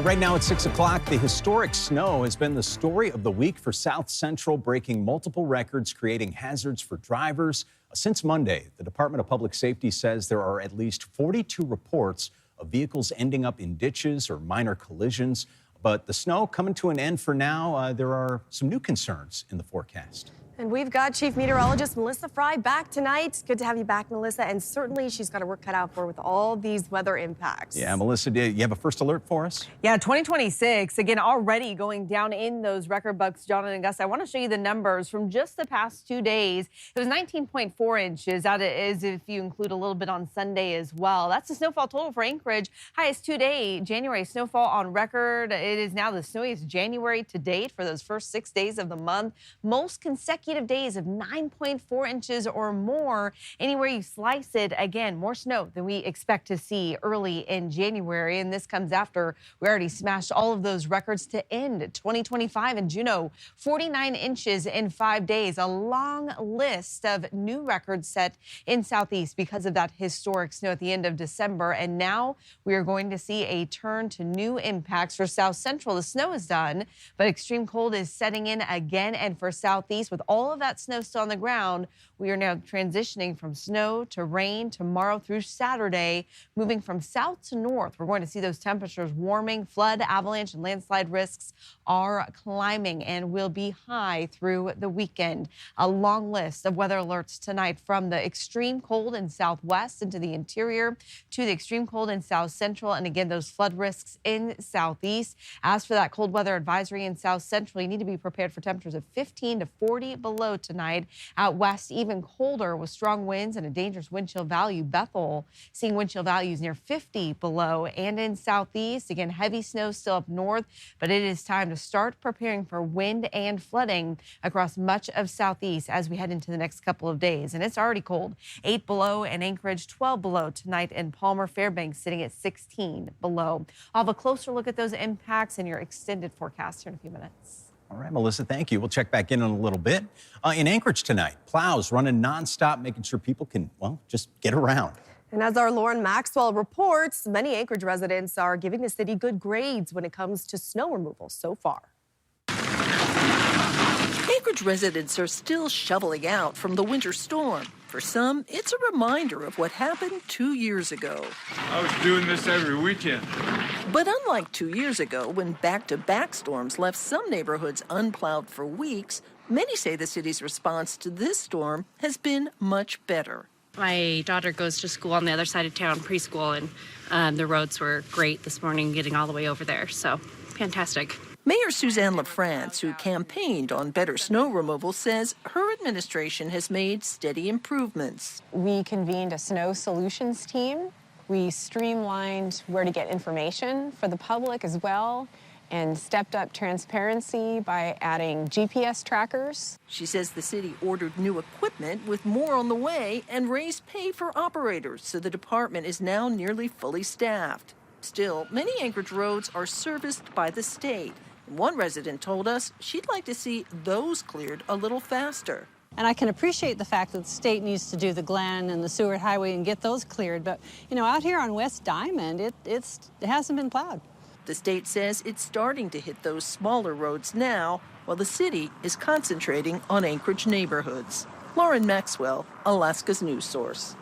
Right now at 6 o'clock, the historic snow has been the story of the week for South Central, breaking multiple records, creating hazards for drivers. Since Monday, the Department of Public Safety says there are at least 42 reports of vehicles ending up in ditches or minor collisions. But the snow coming to an end for now. There are some new concerns in the forecast. And we've got Chief Meteorologist Melissa Fry back tonight. Good to have you back, Melissa. And certainly she's got her work cut out for her with all these weather impacts. Yeah, Melissa, do you have a first alert for us? Yeah, 2026, again, already going down in those record books, John and Gus. I want to show you the numbers from just the past 2 days. It was 19.4 inches. That is if you include a little bit on Sunday as well. That's the snowfall total for Anchorage. Highest 2-day January snowfall on record. It is now the snowiest January to date for those first 6 days of the month. Most consecutive days of 9.4 inches or more. Anywhere you slice it, again, more snow than we expect to see early in January. And this comes after we already smashed all of those records to end 2025 in Juneau. 49 inches in 5 days. A long list of new records set in Southeast because of that historic snow at the end of December. And now we are going to see a turn to new impacts for South Central. The snow is done, but extreme cold is setting in again. And for Southeast, with all of that snow still on the ground, we are now transitioning from snow to rain tomorrow through Saturday, moving from south to north. We're going to see those temperatures warming. Flood, avalanche, and landslide risks are climbing and will be high through the weekend. A long list of weather alerts tonight, from the extreme cold in southwest into the interior to the extreme cold in south central, and again, those flood risks in southeast. As for that cold weather advisory in south central, you need to be prepared for temperatures of 15 to 40 below tonight. Out west, even colder with strong winds and a dangerous wind chill value. Bethel seeing wind chill values near 50 below. And in southeast, again, heavy snow still up north, but it is time to start preparing for wind and flooding across much of southeast as we head into the next couple of days. And it's already cold. 8 below in Anchorage, 12 below tonight in Palmer. Fairbanks sitting at 16 below. I'll have a closer look at those impacts in your extended forecast here in a few minutes. All right, Melissa, thank you. We'll check back in a little bit. In Anchorage tonight, plows running nonstop, making sure people can, well, just get around. And as our Lauren Maxwell reports, many Anchorage residents are giving the city good grades when it comes to snow removal so far. Anchorage residents are still shoveling out from the winter storm. For some, it's a reminder of what happened 2 years ago. I was doing this every weekend. But unlike 2 years ago, when back-to-back storms left some neighborhoods unplowed for weeks, many say the city's response to this storm has been much better. My daughter goes to school on the other side of town, preschool, and the roads were great this morning getting all the way over there, so fantastic. Mayor Suzanne LaFrance, who campaigned on better snow removal, says her administration has made steady improvements. We convened a snow solutions team. We streamlined where to get information for the public as well, and stepped up transparency by adding GPS trackers. She says the city ordered new equipment with more on the way and raised pay for operators, so the department is now nearly fully staffed. Still, many Anchorage roads are serviced by the state. One resident told us she'd like to see those cleared a little faster. And I can appreciate the fact that the state needs to do the Glen and the Seward Highway and get those cleared. But, you know, out here on West Diamond, it hasn't been plowed. The state says it's starting to hit those smaller roads now, while the city is concentrating on Anchorage neighborhoods. Lauren Maxwell, Alaska's news source.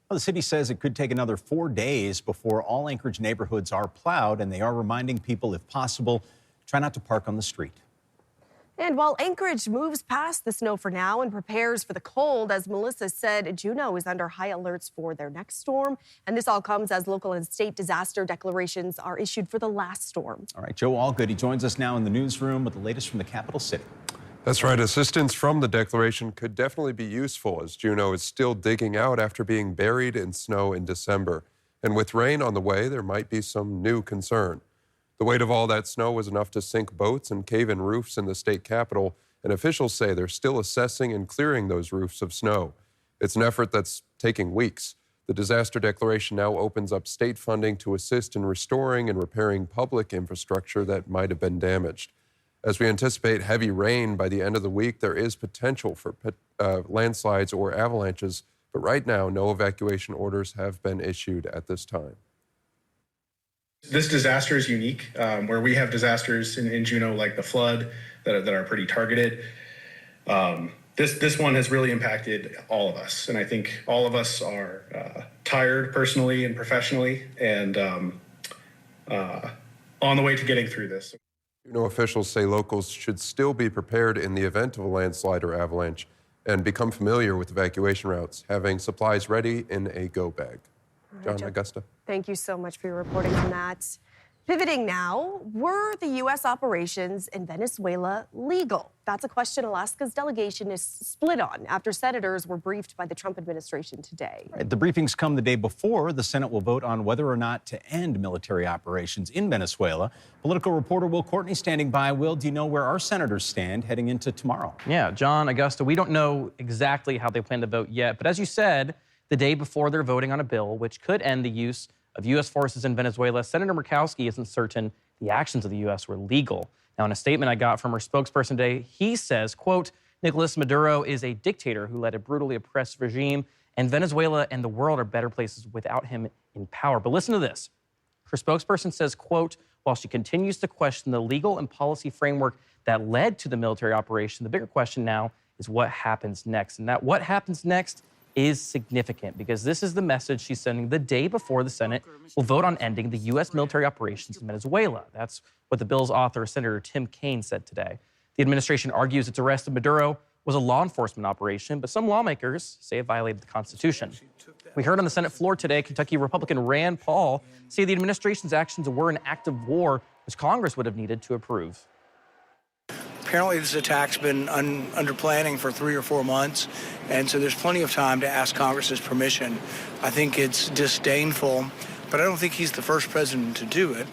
Well, the city says it could take another 4 days before all Anchorage neighborhoods are plowed, and they are reminding people, if possible, try not to park on the street. And while Anchorage moves past the snow for now and prepares for the cold, as Melissa said, Juneau is under high alerts for their next storm. And this all comes as local and state disaster declarations are issued for the last storm. All right, Joe Allgood, he joins us now in the newsroom with the latest from the capital city. That's right. Assistance from the declaration could definitely be useful, as Juneau is still digging out after being buried in snow in December. And with rain on the way, there might be some new concern. The weight of all that snow was enough to sink boats and cave in roofs in the state capitol, and officials say they're still assessing and clearing those roofs of snow. It's an effort that's taking weeks. The disaster declaration now opens up state funding to assist in restoring and repairing public infrastructure that might have been damaged. As we anticipate heavy rain by the end of the week, there is potential for landslides or avalanches, but right now, no evacuation orders have been issued at this time. This disaster is unique, where we have disasters in Juneau like the flood that are pretty targeted. This one has really impacted all of us, and I think all of us are tired personally and professionally, and on the way to getting through this. Juneau officials say locals should still be prepared in the event of a landslide or avalanche and become familiar with evacuation routes, having supplies ready in a go bag. John, Augusta. Thank you so much for your reporting on that. Pivoting now, were the U.S. operations in Venezuela legal? That's a question Alaska's delegation is split on after senators were briefed by the Trump administration today. Right, the briefings come the day before the Senate will vote on whether or not to end military operations in Venezuela. Political reporter Will Courtney standing by. Will, do you know where our senators stand heading into tomorrow? Yeah, John, Augusta, we don't know exactly how they plan to vote yet, but as you said, the day before they're voting on a bill which could end the use of U.S. forces in Venezuela, Senator Murkowski isn't certain the actions of the U.S. were legal. Now, in a statement I got from her spokesperson today, he says, quote, Nicolas Maduro is a dictator who led a brutally oppressed regime, and Venezuela and the world are better places without him in power. But listen to this. Her spokesperson says, quote, while she continues to question the legal and policy framework that led to the military operation, the bigger question now is what happens next. And that what happens next is significant because this is the message she's sending the day before the Senate will vote on ending the U.S. military operations in Venezuela. That's what the bill's author, Senator Tim Kaine, said today. The administration argues its arrest of Maduro was a law enforcement operation, but some lawmakers say it violated the Constitution. We heard on the Senate floor today, Kentucky Republican Rand Paul say the administration's actions were an act of war, which Congress would have needed to approve. Apparently this attack's been under planning for 3 or 4 months, and so there's plenty of time to ask Congress's permission. I think it's disdainful, but I don't think he's the first president to do it.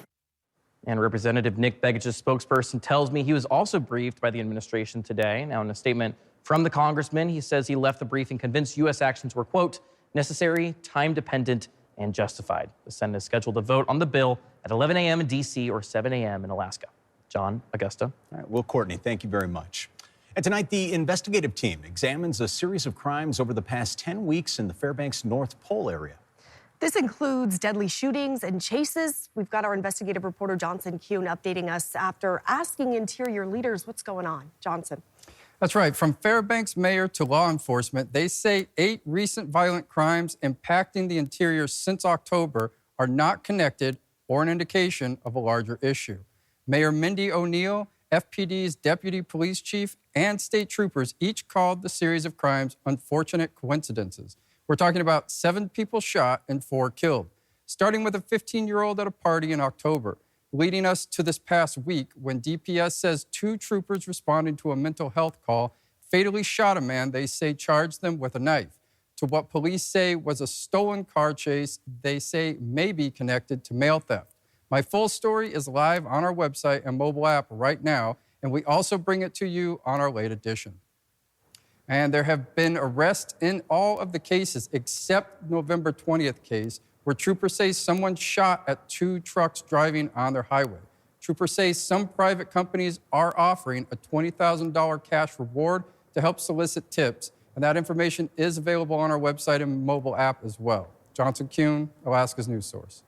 And Representative Nick Begich's spokesperson tells me he was also briefed by the administration today. Now, in a statement from the congressman, he says he left the briefing convinced U.S. actions were, quote, necessary, time-dependent, and justified. The Senate is scheduled to vote on the bill at 11 a.m. in D.C. or 7 a.m. in Alaska. John, Augusta. All right, Will Courtney, thank you very much. And tonight, the investigative team examines a series of crimes over the past 10 weeks in the Fairbanks North Pole area. This includes deadly shootings and chases. We've got our investigative reporter Johnson Kuhn updating us after asking interior leaders what's going on. Johnson. That's right. From Fairbanks mayor to law enforcement, they say 8 recent violent crimes impacting the interior since October are not connected or an indication of a larger issue. Mayor Mindy O'Neill, FPD's deputy police chief, and state troopers each called the series of crimes unfortunate coincidences. We're talking about 7 people shot and 4 killed, starting with a 15-year-old at a party in October, leading us to this past week when DPS says 2 troopers responding to a mental health call fatally shot a man they say charged them with a knife, to what police say was a stolen car chase they say may be connected to mail theft. My full story is live on our website and mobile app right now, and we also bring it to you on our late edition. And there have been arrests in all of the cases except November 20th case, where troopers say someone shot at 2 trucks driving on their highway. Troopers say some private companies are offering a $20,000 cash reward to help solicit tips, and that information is available on our website and mobile app as well. Johnson Kuhn, Alaska's news source.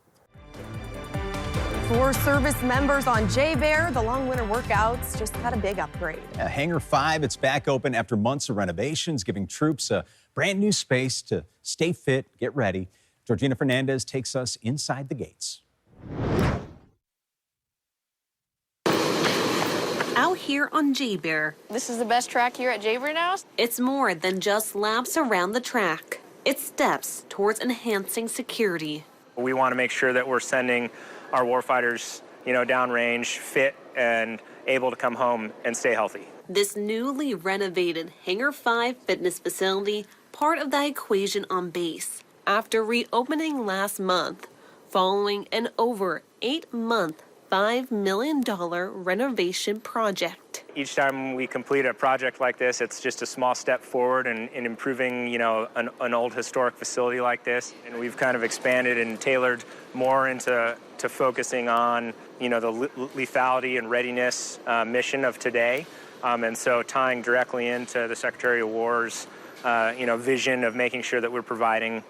For service members on J-Bear, the long winter workouts just got a big upgrade. Hangar 5, it's back open after months of renovations, giving troops a brand new space to stay fit, get ready. Georgina Fernandez takes us inside the gates. Out here on J-Bear. This is the best track here at J-Bear now? It's more than just laps around the track. It's steps towards enhancing security. We want to make sure that we're sending our warfighters, downrange, fit and able to come home and stay healthy. This newly renovated Hangar 5 fitness facility, part of the equation on base, after reopening last month, following an over 8-month, $5 million renovation project. Each time we complete a project like this, it's just a small step forward in improving, an old historic facility like this. And we've kind of expanded and tailored more into focusing on, the lethality and readiness mission of today. And so tying directly into the Secretary of War's, vision of making sure that we're providing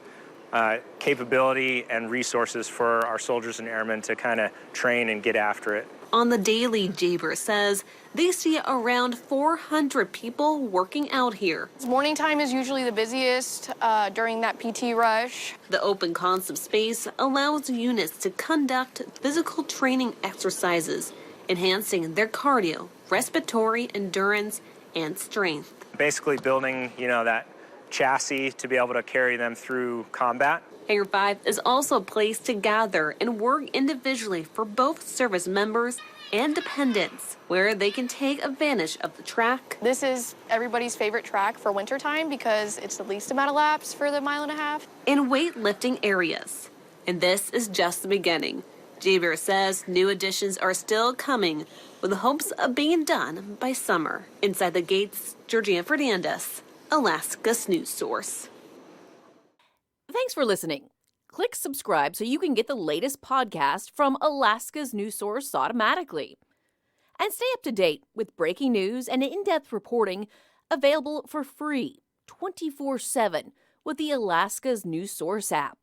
capability and resources for our soldiers and airmen to kind of train and get after it. On the daily, Jaber says they see around 400 people working out here. Morning time is usually the busiest during that PT rush. The open concept space allows units to conduct physical training exercises, enhancing their cardio, respiratory endurance, and strength. Basically building, that chassis to be able to carry them through combat. Hangar 5 is also a place to gather and work individually for both service members and dependents, where they can take advantage of the track. This is everybody's favorite track for wintertime because it's the least amount of laps for the 1.5 miles. In weightlifting areas. And this is just the beginning. Jaber says new additions are still coming with the hopes of being done by summer. Inside the gates, Georgina Fernandez, Alaska's news source. Thanks for listening. Click subscribe so you can get the latest podcast from Alaska's news source automatically. And stay up to date with breaking news and in-depth reporting available for free 24/7 with the Alaska's news source app.